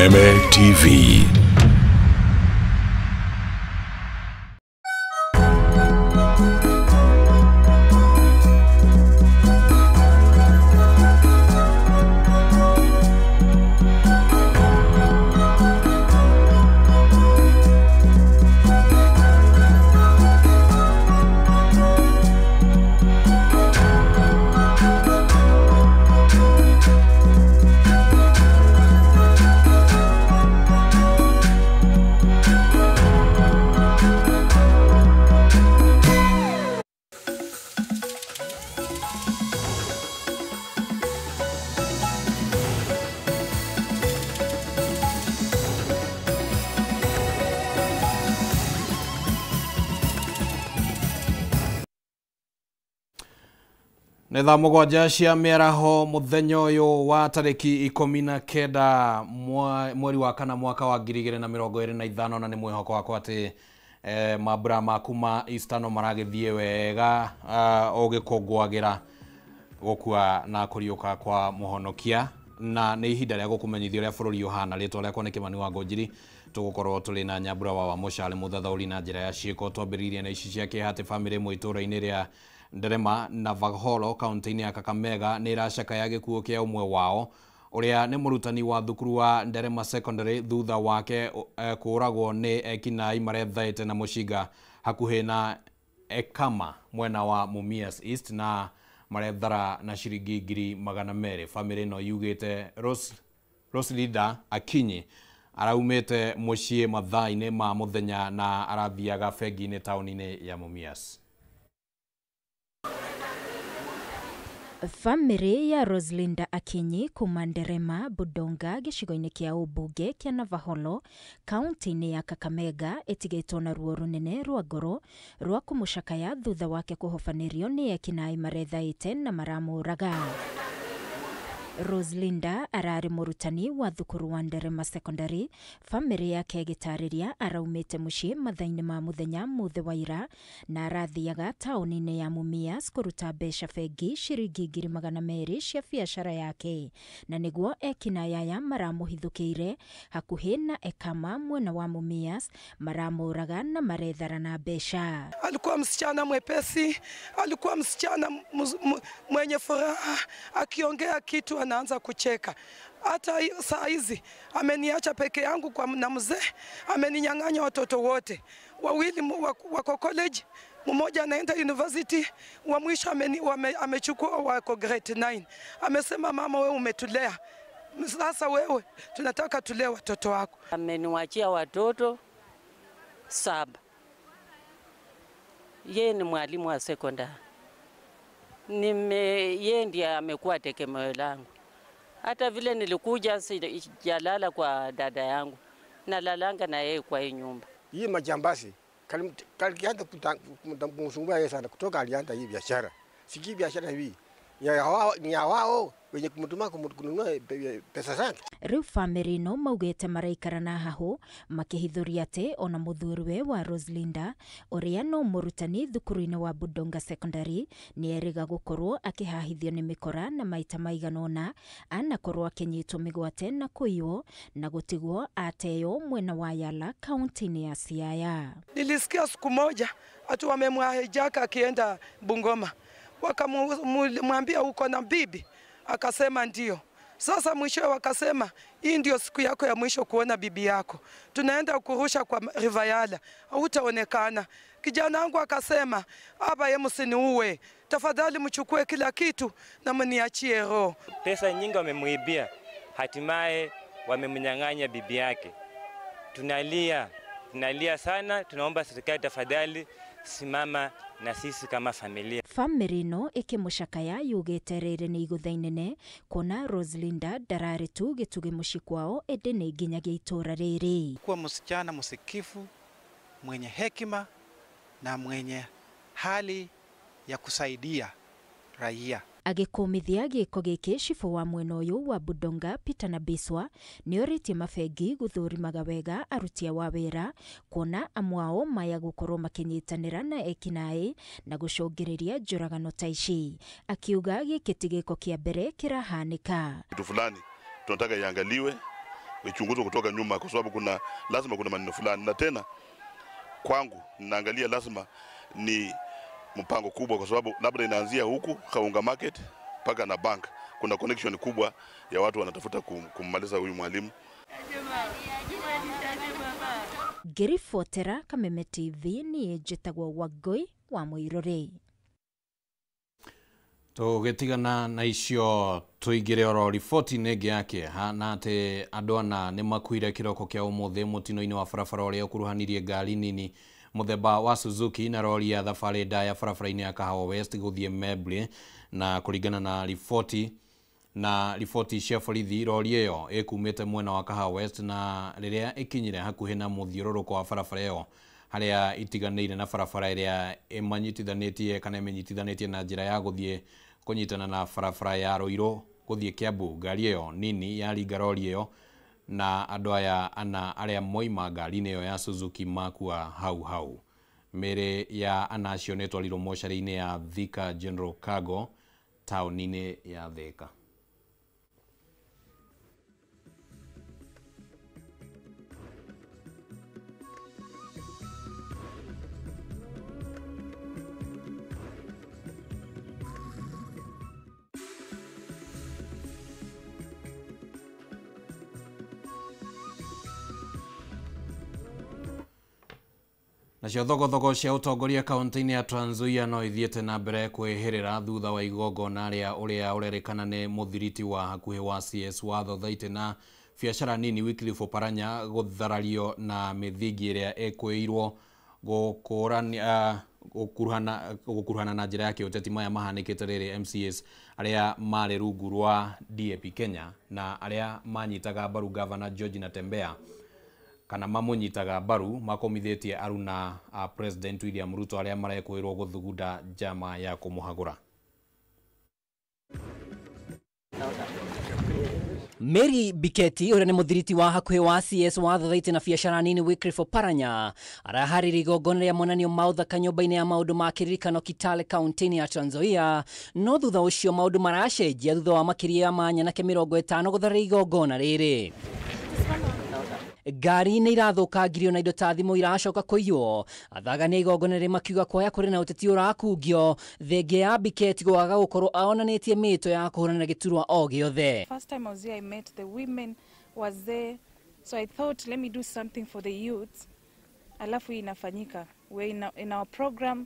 Meme TV. Netha mugwanja cia miaraho muthenya uyu wa tariki 19 mweri wa kana mwaka wa 2025 na ni mwihoko wakwa ati mabura makuma Eastern maragithie wega ugikongwagira gukua na kuriuka kwa muhonokia na ni ihinda ria gukumenyithia uria bururi uhana ritwa ria kwa Kimani wa Ngonjiri tugukorwo tuli na Nyambura wa Mushale muthathauri na njira ya ciiko twambiririe na ici cia kihate family muitura-ini ria Nderema na Vagholo kaunti-ini ya Kakamega ni iracaka ya gikuo kia umwe wao uria ni murutani wa thukuru wa Nderema Secondary thutha wake kuragwo ni ekinai marethaite na mushinga hakuhi na Ekama mwena wa Mumias East na marethara na shiringi 200,000. Family no yugite Roslida Akinyi araumite mucii mathaa-ini ma muthenya na arathiaga bengi-ini tauni-ini ya Mumias. Family ya Roslinda Akinyi kuma Nderema Budonga gicigo-ini kia ubunge kia Navakholo kaunti-ini ya Kakamega itigaitwo na ruo runene rwa ngoro rwa kumucakaya thutha wake kuhofanirio ni ekinai marethaite na maramuraga. Roslinda arari murutani wa thukuru wa Nderema Secondary. Family yake gitariria araumite mucii mathaini ma muthenya muthe wa ira na arathiaga tauni-ini ya Mumias kuruta besha bengi shiringi 200,000 cia biashara yake na niguo ekina yaya maramuhithukiire hakuhi na Ekama mwena wa Mumias maramuraga na marethara na besha. Alikuwa msichana mwepesi, alikuwa msichana mwenye furaha, akiongea kitu anaanza kucheka. Hata saa hizi ameniacha peke yangu kwa na mzee, ameninyang'anya watoto wote. Wawili wako college, mmoja anaenda university, wa mwisho amechukua wako grade 9. Amesema mama, wewe umetulea, sasa wewe tunataka tulee watoto wako. Ameniwachia watoto 7. Yeye ni mwalimu wa sekondari. Yeye ndiye amekuwa tegemeo langu. Hata vile nilikuja sijalala kwa dada yangu, nalalanga na yeye kwa hii nyumba. Hii majambazi kalianza kumsumbua yeye sana kutoka alianza hii biashara. Siki biashara hii ni wao wenye kumtuma kununua pesa zake. Riu family no maugete maraikarana haho makihithuria ati ona muthuriwe wa Roslinda uria no murutani thukuru-ini wa Budonga Secondary ni eriga gukorwo akihahithio ni mikora na maita maiganona anakorwo akinyitwo migwate na kuiyo na gutigwo ateyo mwena wa Yala kaunti-ini ya Siaya. Nilisikia siku moja atu wamemwahijaka akienda Bungoma, wakamwambia uko na bibi, akasema ndio. Sasa mwisho wakasema hii ndio siku yako ya mwisho kuona bibi yako, tunaenda kurusha kwa River Yala, hautaonekana. Kijana wangu akasema aba yeye msiniue, tafadhali mchukue kila kitu na mniachie roho. Pesa nyingi wamemuibia, hatimaye wamemnyang'anya bibi yake. Tunalia sana, tunaomba serikali tafadhali simama na sisi kama familia. Family no ikimucakaya yugete riri ni igutha inene kona Roslinda darari tu gituge mushikwao ende ni nginyagia itura riri. Kuwa msichana msikifu, mwenye hekima na mwenye hali ya kusaidia raia. Agikumithia giko giki cifu wa mwena uyu wa Budonga Peter na Biswa ni oritie mabengi guthurimaga wega arutia wa wira kuona amwao maya gukorwo makinyitanira na ekinai na gucungiriria njuragano ta ici. Akiuga giki tigiko kia mbere kirahanika. Kitu fulani tunataka iangaliwe ichunguzwe kutoka nyuma, kwa sababu lazima kuna maneno fulani. Na tena kwangu ninaangalia lazima ni mpango kubwa, kwa sababu labda inaanzia huku Kaunga Market mpaka na bank. Kuna connection kubwa ya watu wanatafuta kummaliza huyu mwalimu. Ngiribotera Kameme TV ni njĩtagwo Wangui wa Muiruri. Tũgĩtigana na icio tũingĩre oro riboti nĩngĩ yake na atĩ andũ ana nĩ makuire kĩroko kĩa ũmũthĩ mũtino-inĩ wa barabara ũrĩa ũkuruhanirie ngari nini mũthemba wa Suzuki na rori ya thabarĩ ndaya barabara-inĩ ya Kahawa West gũthiĩ Mebre, na kũringana na riboti cia borithi, rori ĩyo ĩkumĩte mwena wa Kahawa West na rĩrĩa ĩkinyire hakuhĩ na mũthiũrũrũko wa barabara ĩyo harĩa itiganĩire na barabara ĩrĩa ĩmanyitithanĩtie kana ĩmenyitithanĩtie na njĩra ya gũthiĩ kũnyitana na barabara ya Ruiru gũthiĩ Kiambu. Ngari ĩyo nini yaringa rori ĩyo na andũ aya ana arĩa moima ngari-inĩ ĩyo ya Suzuki makua hau. Mĩrĩ ya ana acio nĩ twarirwo mocarĩ-inĩ ya Thika General Cargo taũni-inĩ ya Thika. Nacio thogothoko cia ũtongoria kaunti-inĩ ya Trans Nzoia no ithiĩte na mbere kwĩhĩrĩra thutha wa igongona ũrĩa ũrerĩkana nĩ mũthiriti wa hakuhĩ wa CS wa Thothaitĩ na biacara nini Wycliffe Oparanya gũtharario na mĩthingi ĩrĩa ĩkwĩirwo gũkuruhana na njĩra ya kĩũteti. Maya mahanĩkĩte rĩrĩ MCAs arĩa marĩ rungu rwa DAP Kenya na arĩa manyitaga mbaru Governor George Natembeya kana mamunyitaga mbaru makomithĩtie aruna a President William Ruto arĩa marekwĩrwo gũthugunda njama ya kũmũhagũra. Mary Biketi ũrĩa nĩ mũthiriti wa hakuhĩ wa CS wa Thothaitĩ na biacara nini Wycliffe Oparanya araharĩria igongona rĩa monanio ma ũthaka nyũmba-inĩ ya maũndũ ma kĩririkano Kitale kaunti-inĩ ya Trans Nzoia. No thutha ũcio maũndũ maracenjia thutha wa makĩria ma nyanake 50 gũtharĩria igongona rĩrĩ. Ngari nĩ irathũkangirio na indo ta thimũ iracoka kũiywo. Athagania igongona rĩ makiuga kuoya kũrĩ na ũteti ũrakungio thengia ya Biketi gwaga gũkorwo aonanĩtie mĩto ya kũhũrana na gĩturwa o gĩothe. First time I was here, I met the women was there, so I thought let me do something for the youth. Alafu inafanyika, we're in our program,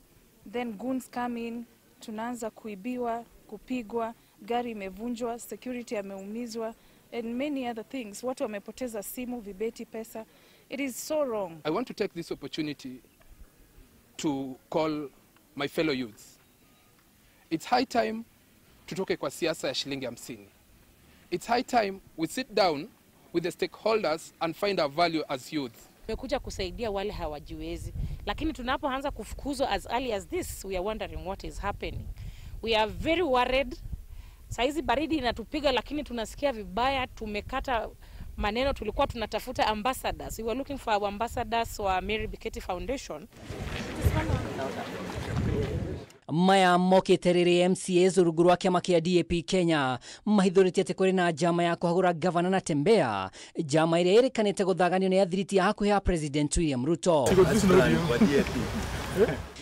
then goons come in, tunaanza kuibiwa, kupigwa, gari imevunjwa, security ameumizwa, and many other things. Watu wamepoteza simu, vibeti, pesa. It is so wrong. I want to take this opportunity to call my fellow youths. It's high time tutoke kwa siasa ya shilingi 50. It's high time we sit down with the stakeholders and find our value as youth. Tumekuja kusaidia wale hawajiwezi, lakini tunapoanza kufukuzwa as early as this, we are wondering what is happening. We are very worried. Saizi baridi inatupiga lakini tunasikia vibaya. Tumekata maneno, tulikuwa tunatafuta ambassadors. We were looking for our ambassadors wa Mary Biketi Foundation. Maya mokĩte rĩrĩ MCAs rungu rwa kĩama kĩa DAP Kenya mahithũrĩtie atĩ kũrĩ na njama ya kũhagũra Governor Natembeya, njama ĩrĩa ĩrĩkanĩte gũthaganio nĩ athiriti ya hakuhĩ ya President William Ruto.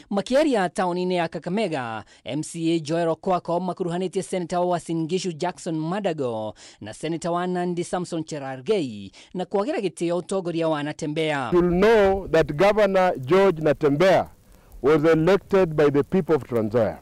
Makiaria taũni-inĩ ya Kakamega, MCA Joel Okwako makuruhanĩtie Senator wa Uasin Gishu Jackson Madago na Senator wa Nandi Samson Cherargei na kwagĩra gĩtĩo ũtongoria wa Natembeya. You'll know that Governor George Natembeya was elected by the people of Trans Nzoia.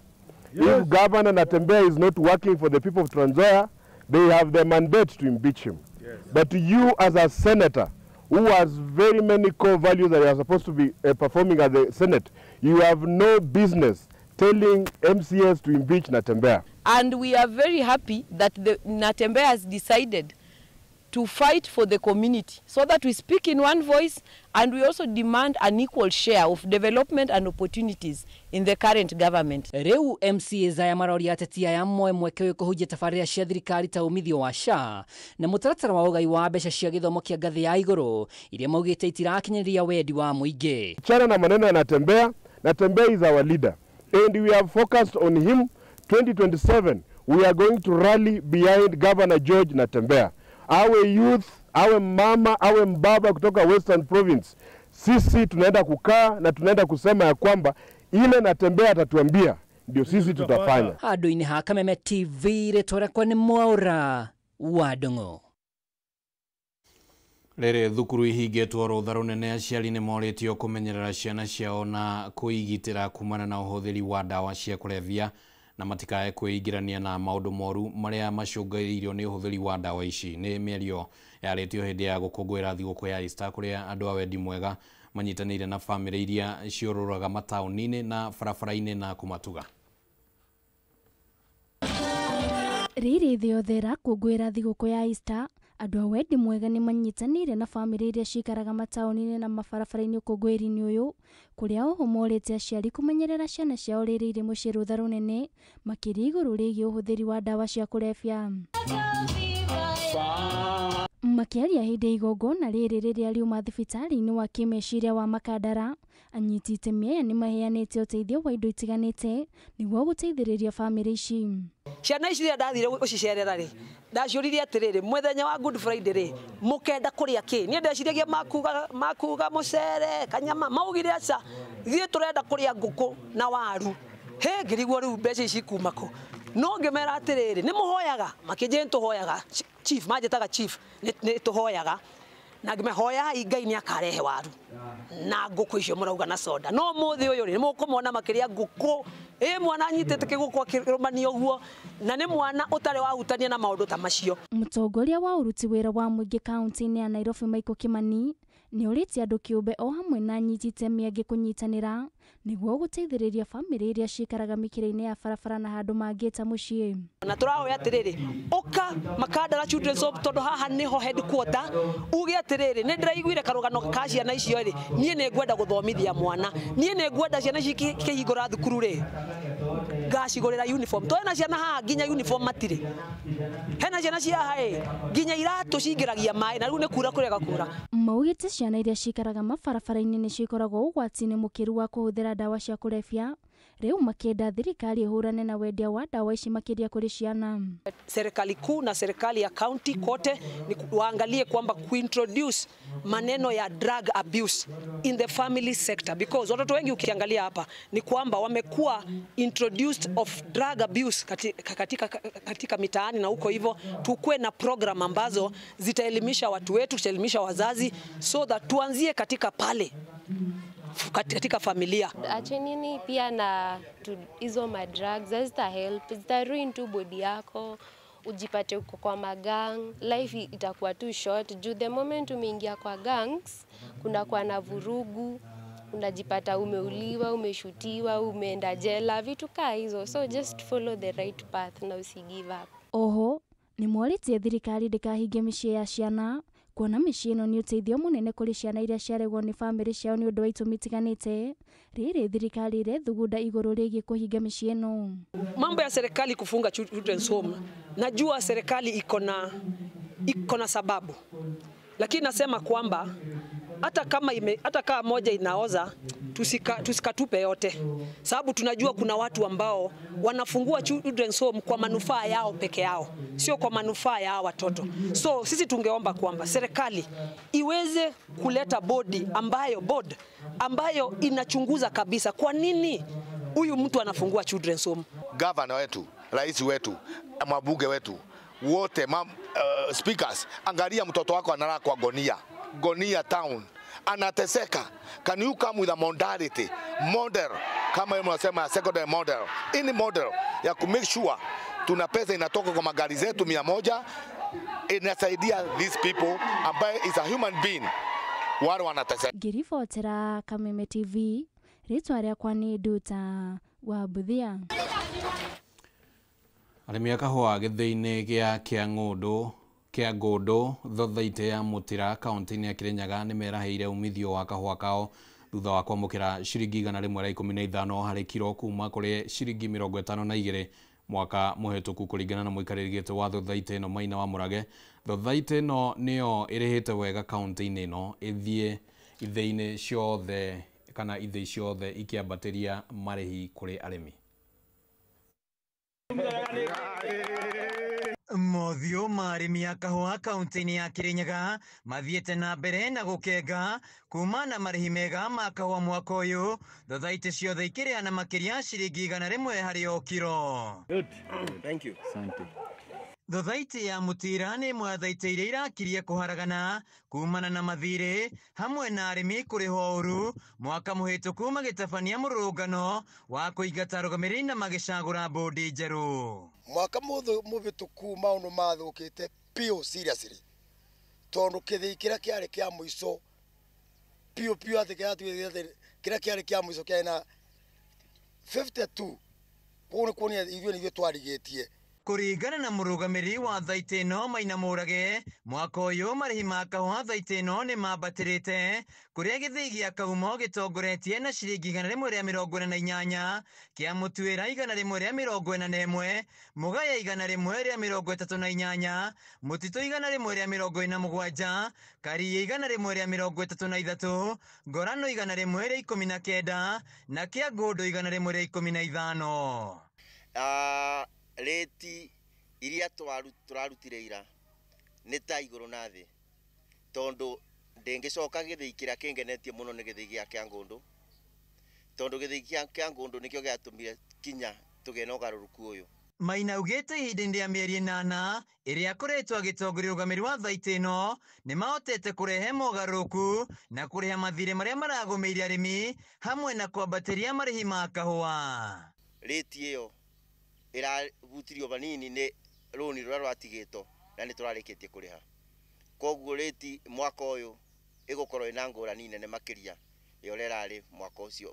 Yes. If Governor Natembeya is not working for the people of Trans Nzoia, they have the mandate to impeach him. Yes. But you as a senator who has very many core values that you are supposed to be performing at the Senate, you have no business telling MCAs to impeach Natembeya. And we are very happy that Natembeya has decided to fight for the community so that we speak in one voice and we also demand an equal share of development and opportunities in the current government. Reu MCA zaya maroria ateti aya mweke kũhunjia tabarĩra cia thirikari ta umithio wa SHA na mũtaratara wa ũgai wa mbeca cia gĩthomo kĩa ngathĩ ya igũrũ iria maugĩte itirakinyanĩria wendi wa mũingĩ. Chana na maneno ya Natembeya. Natembeya is our leader and we have focused on him. 2027 we are going to rally behind Governor George Natembeya. Our youth awe mama, awe mbaba kutoka Western Province, sisi tunaenda kukaa na tunaenda kusema ya kwamba ile Natembeya atatuambia ndio sisi tutafanya. Handu-inĩ ha Kameme TV rĩtwa nĩ Mwaura wa Ndung'u. Rĩrĩ thukuru ihingĩtwo rũtha rũnene, aciari nĩ morĩtio kũmenyerera ciana ciao na kũigitĩra kumana na ũhũthĩri wa ndawa cia kũrebia na matikae kwĩingĩrania na maũndũ moru marĩa macũngĩrĩirio nĩ ũhũthĩri wa ndawa ici. Nĩ mĩario yarĩtio hĩndĩ ya gũkũngũĩra thigũkũ ya Easter kũrĩa andũ a wendi mwega manyitanĩire na bamĩrĩ iria ciũrũraga mataũni-inĩ na barabara-inĩ na kũmatuga. Rĩrĩ thĩ yothe ĩrakũngũĩra thigũkũ ya Easter, andũ a wendi mwega nĩ manyitanĩire na bamĩrĩ iria cikaraga mataũni-inĩ na mabarabara-inĩ ũkũngũĩri-inĩ ũyũ, kũrĩa oho morĩte aciari kũmenyerera ciana ciao rĩrĩ irĩ mũciĩ rũtha rũnene, makĩria igũrũ rĩgiĩ ũhũthĩri wa ndawa cia kũrebia. Makĩaria hĩndĩ igongona rĩrĩ rĩrĩa riuma thibitarĩ-inĩ wa kĩmeciria wa Makandara, anyiti itemi aya nĩ maheanĩte ũteithio wa indo itiganĩte nĩguo gũteithĩrĩria bamĩrĩ ici. Ciana ici rĩrĩa ndathire gũcicerera rĩ, ndaciũririe atĩrĩrĩ, mũthenya wa Good Friday rĩ, mũkenda kũrĩa kĩ? Niĩ ndeciragia makuga mũcere, kanyama, maugire aca, ithuĩ tũrenda kũrĩa ngũkũ na waru. Ngĩrigwo rĩu mbeca ici kuma kũ? No ngĩmera atĩrĩrĩ, nĩ mũhoyaga? Makĩnjĩra nĩtũhoyaga, chief manjĩtaga chief, nĩ tũhoyaga. Na ngĩmehoya Ngai nĩ akarehe waru na ngũkũ icio mũrauga na soda. No mũthĩ ũyũ rĩ, nĩ mũkũmona makĩria ngũkũ, mwana anyitĩte kĩgũkũ akĩrũmania ũguo, na nĩ mwana ũtarĩ wahutania na maũndũ ta macio. Mũtongoria wa ũruti wĩra wa mũingĩ kaunti-inĩ ya Nairobi Michael Kimani nĩ ũrĩtie andũ kĩũmbe o hamwe na anyiti itemi angĩ kũnyitanĩra nĩguo gũteithĩrĩria bamĩrĩ iria cikaraga mĩkĩra-inĩ ya barabara na handũ mangĩ ta mũciĩ. Na tũrahoya atĩrĩrĩ, ũka Makandara Children's Home tondũ haha nĩho headquarter, uge atĩrĩrĩ, nĩ ndĩraiguire karũgano ka ciana icio rĩ, niĩ nĩ ngwenda gũthomithia mwana, niĩ nĩ ngwenda ciana ici kĩhingũra thukuru rĩ, ngacigũrĩra uniform. Tondũ hena ciana haha nginya uniform matirĩ. Hena ciana cia haha nginya iratũ cingĩragia maĩ na rĩu nĩ kura kũrega kura. Maugĩte ciana iria cikaraga mabarabara-inĩ nĩ cikoragwo ũgwati-inĩ mũkĩru wa kũhũthĩra ndawa cia kũrebia, rĩu makĩenda thirikari ĩhũrane na wendia wa ndawa ici makĩria kũrĩ ciana. Serikali kuu na serikali ya county kote ni waangalie kwamba kuintroduce maneno ya drug abuse in the family sector, because watoto wengi ukiangalia hapa ni kwamba wamekuwa introduced of drug abuse katika mitaani na huko hivyo. Tukue na program ambazo zitaelimisha watu wetu, zitaelimisha wazazi, so that tuanzie katika pale katika familia. Achenini pia na hizo madrugs zita help, zita ruin tu body yako, ujipate uko kwa magang, life itakuwa too short. Juu the moment umeingia kwa gangs, kuna kwa na vurugu, unajipata umeuliwa, umeshutiwa, umeenda jela, vitu kaa hizo. So just follow the right path na usi give up. Oho, ni mwaritie thirikari ndĩkahinge mĩciĩ ya ciana, kuona mĩciĩ ĩno nĩ ũteithio mũnene kũrĩ ciana iria ciaregwo nĩ bamĩrĩ ciao nĩ ũndũ wa itũmi itiganĩte. Rĩrĩ thirikari ĩrethugunda igũrũ rĩgiĩ kũhinga mĩciĩ ĩno. Mambo ya serikali kufunga children's home, najua serikali iko na sababu, lakini nasema kwamba hata kama moja inaoza tusikatupe yote, sababu tunajua kuna watu ambao wanafungua children's home kwa manufaa yao peke yao, sio kwa manufaa ya watoto. So sisi tungeomba kwamba serikali iweze kuleta board ambayo inachunguza kabisa kwa nini huyu mtu anafungua children's home. Governor wetu, rais wetu, mabunge wetu wote, speakers, angalia mtoto wako analala kwa Gonia town, anateseka. Can you come with a modality model, kama mnasema secondary model, any model ya ku make sure tuna pesa inatoka kwa magari zetu 100 inasaidia these people ambaye is a human being wale wanateseka. Ngiribotera Kameme TV, rĩtwa rĩakwa nĩ Nduta wa Buthia. Arĩmi a kahũa gĩthĩ-inĩ gĩa Kĩangũndũ thothaitĩ ya Mũtira kaunti-inĩ ya Kirinyaga nĩ meraheire umithio wa kahũa kao thutha wa kwamũkĩra ciringi 115 harĩ kilo kuma kũrĩ ciringi 52 mwaka mũhetũku kũringana na mũikarĩri gĩtĩ wa thothaitĩ ĩno Maina wa Mũrage. Thothaitĩ ĩno nĩyo ĩrĩhĩte wega kaunti-inĩ ĩno ĩthiĩ ithĩ-inĩ ciothe kana ithĩ ciothe ikĩambatĩria marĩhi kũrĩ arĩmi. Mothiũ ma arĩmi a kahũa kaunti-inĩ ya Kirinyaga mathiĩte na mbere na gũkenga kuma na marĩhi mega ma kahũa mwaka ũyũ, thothaitĩ ciothe ikĩrĩhana makĩria ciringi 100 harĩ o kiro. Good. Thank you. Thothaitĩ ya Mutira nĩ ĩmwe ya thothaitĩ iria irakirie kũharagana kumana na mathirĩ hamwe na arĩmi kũrĩhwo ũru mwaka mũhĩtũku magĩtabania mũrũrũngano wa kũingata arũgamĩrĩri na magĩcagũra mbũndi njerũ. Mwaka mũhĩtũku maũndũ mathũkĩte piũ seriously, tondũ kĩthĩi kĩrĩa kĩarĩ kĩa mũico piũ atĩ kĩrĩa kĩarĩ kĩa mũico kĩarĩ na 52 kũu nĩ kuonia ithuĩ twarigĩtie. Kũringana na mũrũgamĩrĩri wa thaitĩ ĩno Maina Mũrage, mwaka ũyũ marĩhi ma kahũa thaitĩ ĩno nĩ mambatĩrĩte, kũrĩa gĩthĩi gĩa Kahumo gĩtongoretie na ciringi 148, kĩa Mũtuĩra 141, Mũgaya 138, Mũtitũ 147, Karia 133, Ngorano 119 na kĩa Ngũndũ 115. Reti iria tũrarutire ira nĩ ta igũrũ na thĩ, tondũ ndĩngĩcoka gĩthĩi kĩrĩa kĩngenetie mũno nĩ gĩthĩi gĩa Kĩangũndũ, tondũ gĩthĩi gĩa Kĩangũndũ nĩkĩo gĩatũmire kinya tũgĩe na ũgarũrũku ũyũ. Maina augĩte ihinda-inĩ rĩa mĩeri 8 ĩrĩa akoretwo agĩtongoria ũrũgamĩrĩri wa thaitĩ ĩno nĩ mahotete kũrehe mogarũrũku na kũrĩha mathirĩ marĩa maragũmĩire arĩmi hamwe na kwambatĩria marĩhi ma kahũa. Reti ĩyo ĩrahutirio vanini nĩ rũni rũrĩa rwatigĩtwo na nĩ tũrarĩkĩtie kũrĩha. Koguo reti mwaka ũyũ ĩgũkorwo ĩna ngũrani nene makĩria ya ũrĩa ĩrarĩ mwaka ũcio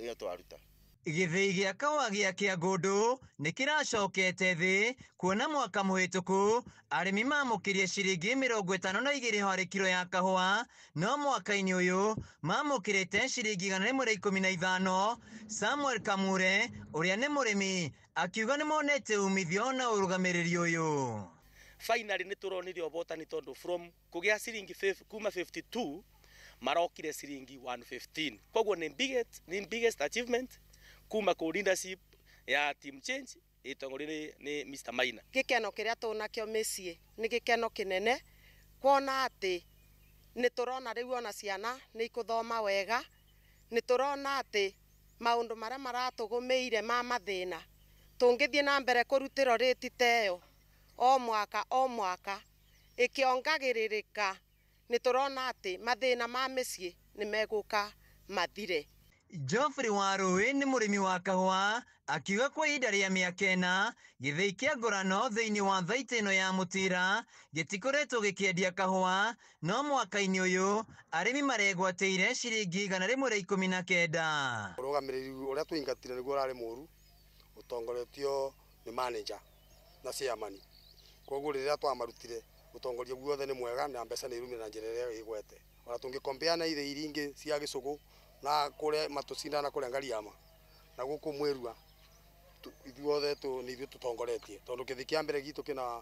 ĩyo twaruta. Gĩthĩi gĩa kahũa gĩa Kĩangũndũ nĩ kĩracokete thĩ, kuona mwaka mũhĩtũku arĩmi mamũkĩrie ciringi 52 harĩ kiro ya kahũa, no mwaka-inĩ ũyũ mamũkĩrĩte ciringi 115. Samuel Kamure ũrĩa nĩ mũrĩmi akiuga nĩ monete umithio na ũrũgamĩrĩri ũyũ. Finally nĩ tũronire ũbotani tondũ from kũgĩa ciringi kuma 52 marokire ciringi 115. Koguo nĩ biggest achievement kuma kwa leadership ya team change ĩtongorio nĩ Mr. Maina. Gĩkeno kĩrĩa tũnakĩo mĩciĩ nĩ gĩkeno kĩnene, kuona atĩ nĩ tũrona rĩu ona ciana nĩ ikũthoma wega, nĩ tũrona atĩ maũndũ marĩa maratũgũmĩire ma mathĩna tũngĩthiĩ na mbere kũrutĩrwo rĩti teyo o mwaka ĩkĩongagĩrĩrĩka, nĩ tũrona atĩ mathĩna ma mĩciĩ nĩ megũka mathire. Geoffrey Warũĩ nĩ mũrĩmi wa kahũa akiuga kwa ihinda rĩa mĩaka 4 gĩthĩi kĩa Ngorano thĩinĩ wa thaitĩ ĩno ya Mutira gĩtikoretwo gĩkĩendia kahũa, no mwaka-inĩ ũyũ arĩmi maregwatĩire ciringi 119. Ũrũgamĩrĩri ũrĩa tũingatire nĩguo ũrarĩ mũru, ũtongoretio nĩ manager na chairman. Koguo rĩrĩa twamarutire ũtongoria guothe nĩ mwega na mbeca nĩ irumire na njĩra ĩrĩa ĩgwete. Ona tũngĩkompea na ithĩi iria ingĩ cia gĩcũgũ na kũrĩa matũcinda na kũrĩa Ngariama na gũkũ Mwĩrua ithuothe nĩ ithuĩ tũtongoretie, tondũ gĩthĩi kĩa mbere gitũ kĩna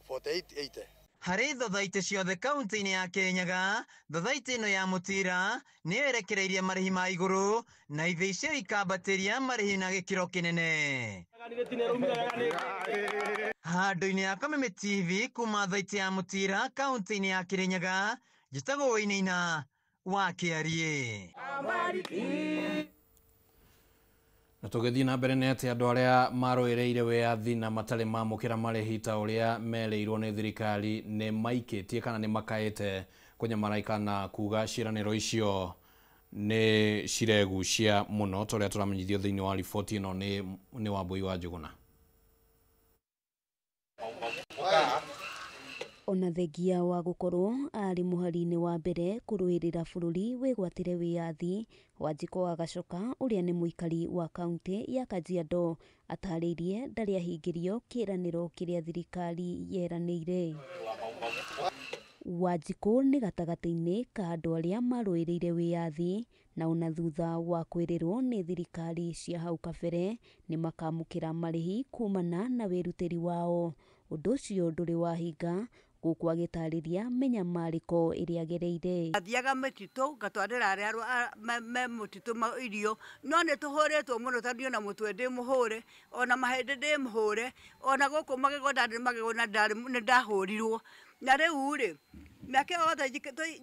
4880. Harĩ thothaitĩ ciothe kaunti-inĩ ya Kirinyaga, thothaitĩ ĩno ya Mutira nĩyo ĩrekereirie marĩhi ma igũrũ na ithĩi icio ikambatĩria marĩhi na gĩkĩro kĩnene. Handũ-inĩ ya Kameme TV kuma thaitĩ ya Mutira kaunti-inĩ ya Kirinyaga, njĩtagwo Wainaina wa Kĩarie. Na tũgĩthiĩ na mbere nĩ atĩ andũ arĩa marũĩrĩire wĩyathi na matarĩ mamũkĩra marĩhi ta ũrĩa merĩirwo nĩ thirikari nĩ maikĩtie kana nĩ makaĩte kũnyamaraika na kuga ciĩranĩro icio nĩ ciregucia mũno, ta ũrĩa tũramenyithio thĩinĩ wa riboti ĩno nĩ Wambui wa Njũgũna. Ona thengia wa gũkorwo arĩ mũhari-inĩ wa mbere kũrũĩrĩra bũrũri wĩgwatĩre wĩyathi, Wanjikũ wa Gacoka ũrĩa nĩ mũikari wa kaunti ya Kajiado atarĩirie ndarĩ ahingĩrio kĩĩranĩro kĩrĩa thirikari yeranĩire. Wanjikũ nĩ gatagatĩ-inĩ ka andũ arĩa marũĩrĩire wĩyathi na ona thutha wa kwĩrĩrwo nĩ thirikari cia hau kabere nĩ makamũkĩra marĩhi kumana na wĩrutĩri wao. Ũndũ ũcio ndũrĩ wahinga, gũkũ agĩtarĩria menyamarĩko ĩrĩa agereire. Athiaga mĩtitũ ngatwarĩra arĩa me mũtitũ irio, no nĩ tũhũrĩtwo mũno tondũ ona mũtwe ndĩ mũhũre, ona mahĩndĩ ndĩ mũhũre, ona gũkũ magego nĩ ndahũrirwo. Na rĩu rĩ, mĩaka yothe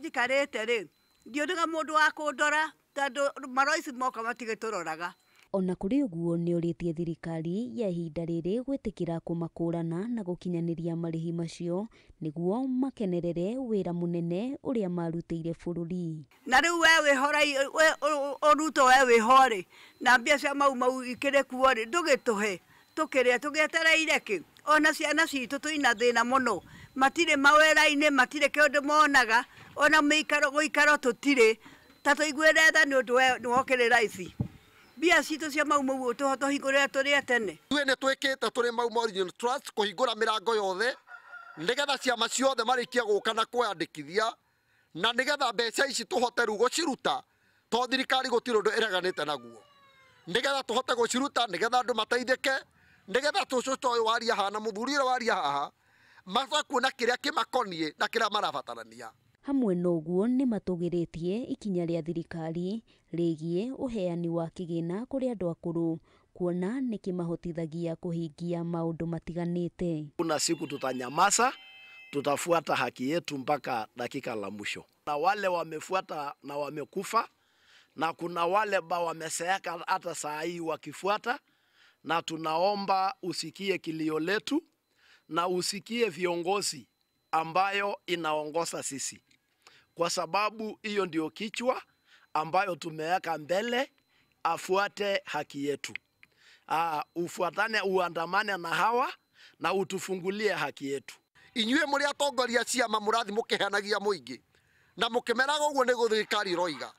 njikarĩte rĩ, ndionaga mũndũ wa kũndora tondũ maro ici moka matigĩtũroraga. Ona kũrĩ ũguo nĩ ũrĩtie thirikari ya ihinda rĩrĩ gwĩtĩkĩra kũmakũrana na gũkinyanĩria marĩhi macio nĩguo makenerere wĩra mũnene ũrĩa marutĩire bũrũri. Na rĩu we wĩhora ũruto we wĩhore na mbia cia mau ikĩrĩ kuo rĩ ndũgĩtũhe tũkĩrĩa tũgĩetereire kĩ? Ona ciana citũ twĩna thĩna mũno, matirĩ mawĩra-inĩ, matirĩ kĩndũ monaga, ona gũikaro tũtirĩ, ta tũiguĩre tha nĩ ũndũ nĩ wokĩrĩra ici. Bia citũ cia mau tũhingũrĩre tũrĩa tene. Ithuĩ nĩ twĩkĩte tũrĩ Mau Original Trust kũhingũra mĩrango yothe nĩgetha ciama ciothe marĩkia gũka na kwandĩkithia na nĩgetha mbeca ici tũhote rĩu gũciruta tondũ thirikari gũtirĩ ũndũ ĩreganĩte naguo. Nĩgetha tũhote gũciruta, nĩgetha andũ mateithĩke, nĩgetha tũcũta ũyũ waria haha na mũthuri ũrĩa waria haha macoka kuona kĩrĩa kĩmakoniĩ na kĩrĩa marabatarania. Hamwe na ũguo nĩ matũgĩrĩtie ikinya rĩa thirikari rĩgiĩ ũheani wa kĩgĩna kũrĩ andũ akũrũ kuona nĩ kĩmahotithagia kũhingia maũndũ matiganĩte. Kuna siku tutanyamaza, tutafuata haki yetu mpaka dakika la mwisho. Na wale wamefuata na wamekufa na kuna wale ambao wameseeka hata saa hii wakifuata, na tunaomba usikie kilio letu na usikie viongozi ambayo inaongoza sisi, kwa sababu hiyo ndio kichwa ambayo tumeweka mbele, afuate haki yetu. Ufuatane, uandamane na hawa na utufungulie haki yetu. Inyuĩ mũrĩ atongoria ciama mũrathi mũkĩheanagia mũingĩ na mũkĩmeraga ũguo nĩ thirikari roiga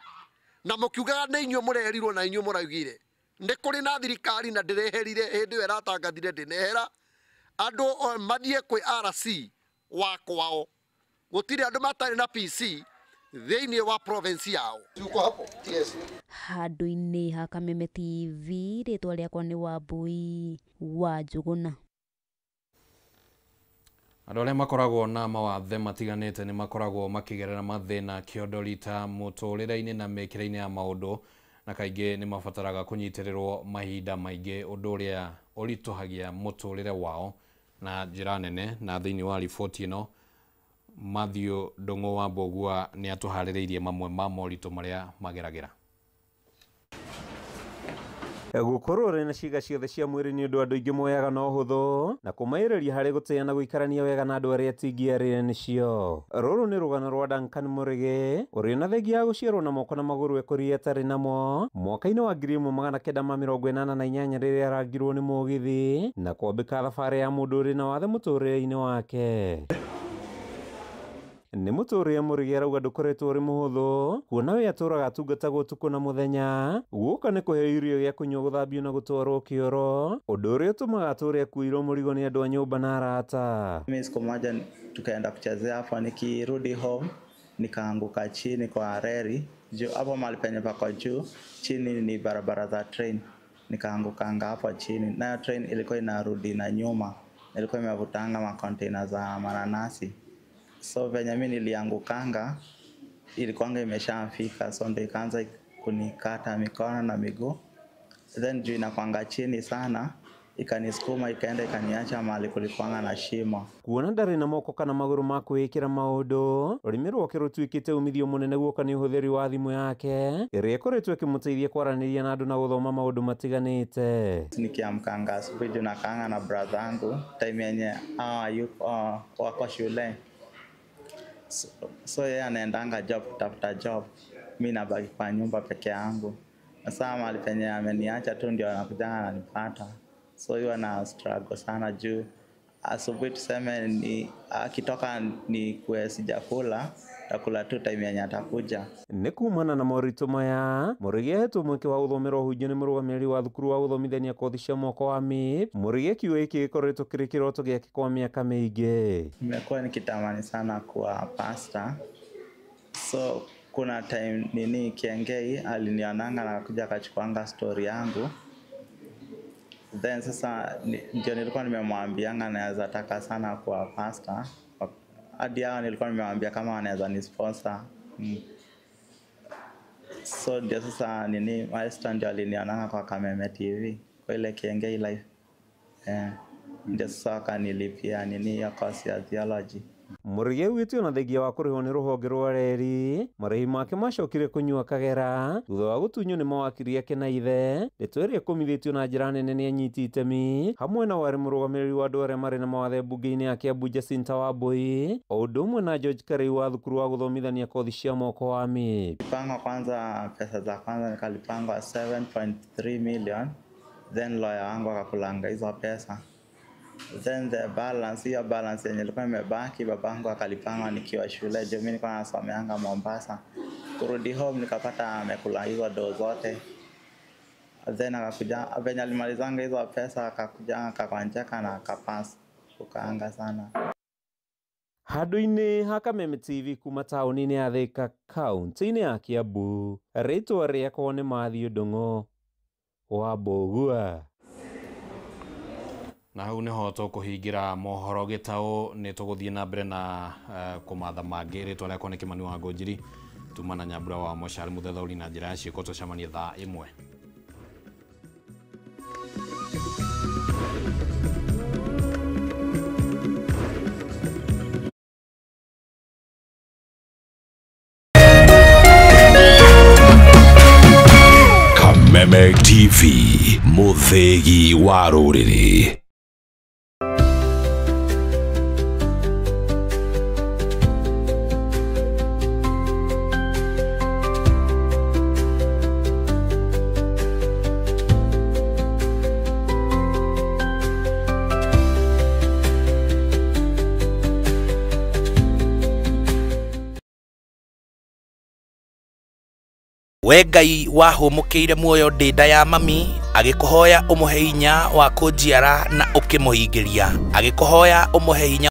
na mũkiugaga nĩ inyuĩ mũreherirwo na inyuĩ mũraugire nĩ kũrĩ na thirikari na ndĩreherire hĩndĩ ĩyo ĩratangathire ndĩnehera andũ mathiĩ kwĩ RC wa kwao. Gũtirĩ andũ matarĩ na PC thĩinĩ wa province yao. Handũ-inĩ ha Kameme TV, rĩtwa rĩakwa nĩ Wambui wa Njũgũna. Andũ arĩa makoragwo na mawathe matiganĩte nĩ makoragwo makĩgerera mathĩna kĩondori ta mũtũrĩre-inĩ na mĩkĩre-inĩ ya maũndũ, na kaingĩ nĩ mabataraga kũnyitĩrĩrwo mahinda maingĩ, ũndũ ũrĩa ũritũhagia mũtũrĩre wao na njĩra nene. Na thĩinĩ wa riboti ĩno Matthew Ndung'u wa Mbũgua nĩ atũharĩrĩirie mamwe ma moritũ marĩa mageragĩra. Gũkorwo ũrĩ na ciĩga ciothe cia mwĩrĩ nĩ ũndũ andũ aingĩ moyaga na ũhũthũ na kũmaĩrĩria harĩ gũtĩa na gũikarania wega na andũ arĩa atingĩarĩre nĩcio. Rũrũ nĩ rũgano rwa Duncan Mũrĩgĩ ũrĩ na thengia ya gũciarwo na moko na magũrũ ekũrire atarĩ namo mwaka-inĩ wa 1988 rĩrĩa arangirwo nĩ mũgithi na kwambĩka thabarĩ ya mũndũ ũrĩ na wathe mũtũrĩre-inĩ wake. Nĩ mũtũrĩre Mũrĩgĩ arauga ndũkoretwo ũrĩ mũhũthũ kuona we atũraga atungatagwo ũtukũ na mũthenya, gũka nĩ kũheo irio gĩa kũnyua, gũthambio na gũtwarwo kĩoro, ũndũ ũrĩa ũtũmaga atũre akuirwo mũrigo nĩ andũ a nyũmba na arata. Mimi siku moja tukaenda kuchezea hapo, nikirudi home nikaanguka chini kwa reli juu hapo mahali penye pako juu chini ni barabara za train, nikaangukanga hapo chini, nayo train ilikuwa inarudi na nyuma, ilikuwa imevutanga makontena za mananasi. So venye mimi niliangukanga ilikuwanga imeshafika, so ndio ikaanza kunikata mikono na miguu, then juu inakwanga chini sana ikanisukuma ikaenda ikaniacha mahali kulikuwanga na shimo. Kuona ndarĩ na moko kana magũrũ ma kwĩkĩra maũndũ, rũrĩmĩ rwake rũtuĩkĩte umithio mũnene guoka nĩ ũhũthĩri wa thimũ yake ĩrĩa ĩkoretwo ĩkĩmũteithia kwaranĩria na andũ na gũthoma maũndũ matiganĩte. Nikiamkanga asubuhi juu nakaanga na brother yangu time yenye wako shule, so yeye anaendanga job kutafuta job, mimi nabaki kwa nyumba peke yangu. Sasa mahali penye ameniacha tu ndio anakuja ananipata, so hiyo na struggle sana juu asubuhi tuseme ni akitoka ni kwe sijakula, takula tu time yenye atakuja. Nĩ kumana na moritũ maya Mũrĩgĩ ahetwo mweke wa gũthomera ũhunjia nĩ mũrũgamĩrĩri wa thukuru wa gũthomithania kothi cia mwaka wa MIP. Mũrĩgĩ akiuga gĩkĩ gĩkoretwo kĩrĩ kĩroto gĩake kwa mĩaka mĩingĩ. Nimekuwa nikitamani sana kuwa pastor, so kuna time Kiengei alinionanga na kuja akachukuanga story yangu, then sasa ndio nilikuwa nimemwambianga naweza taka sana kuwa pastor hadi hao nilikuwa nimewaambia kama wanaweza ni sponsor. So ndio sasa nini Maestro ndio aliniona kwa Kameme TV kwa ile Kiengei live. Ndio sasa kanilipia nini ya course ya theology. Murige witio na thegia wa kuriho ni ruhonge rwa reri marihi make macokire kunyua kagera thutha wa gutunyo ni mawakiri ake na ithe ndeto iria ikumithitio na njira nene ni anyiti itemi hamwe na wari murugamiriri wa andu aria mari na mawathe bunge-ini ya Kiambu Jacinta Wambui o undu umwe na George Karei wa thukuru wa guthomithania kothi cia moko wa MIP. Nilipanga kwanza pesa za kwanza nikalipanga 7.3 million, then lawyer wangu akakulanga hizo pesa. Then the balance, hiyo balance yenye ilikuwa imebaki babangu akalipanga nikiwa shule. Mimi nilikuwa nasomeanga Mombasa. Kurudi home nikapata amekula hizo do zote. Then akakuja venye alimalizanga hizo pesa akakuja akakanjeka na akapass. Ukaanga sana. Handu-ini ha Kameme TV kuma tauni-ini ya Thika kaunti-ini ya Kiambu ritwa riakwa ni Matthew Ndung'u wa Mbugua. Na hau niho tukuhingira mohoro gitau ni tuguthie na mbere na kumatha mangi ritwa riakwa ni Kimani wa Ngonjiri tuma na Nyambura wa Moshari Muthethauri na njira ya ciiko tucemanie thaa 1. Kameme TV muthegi wa ruriri. We Ngai wahumukiire muoyo ndinda ya mami agikuhoya umuhe hinya wa kunjiara na ukimuhingiria agikuhoya umuhe hinya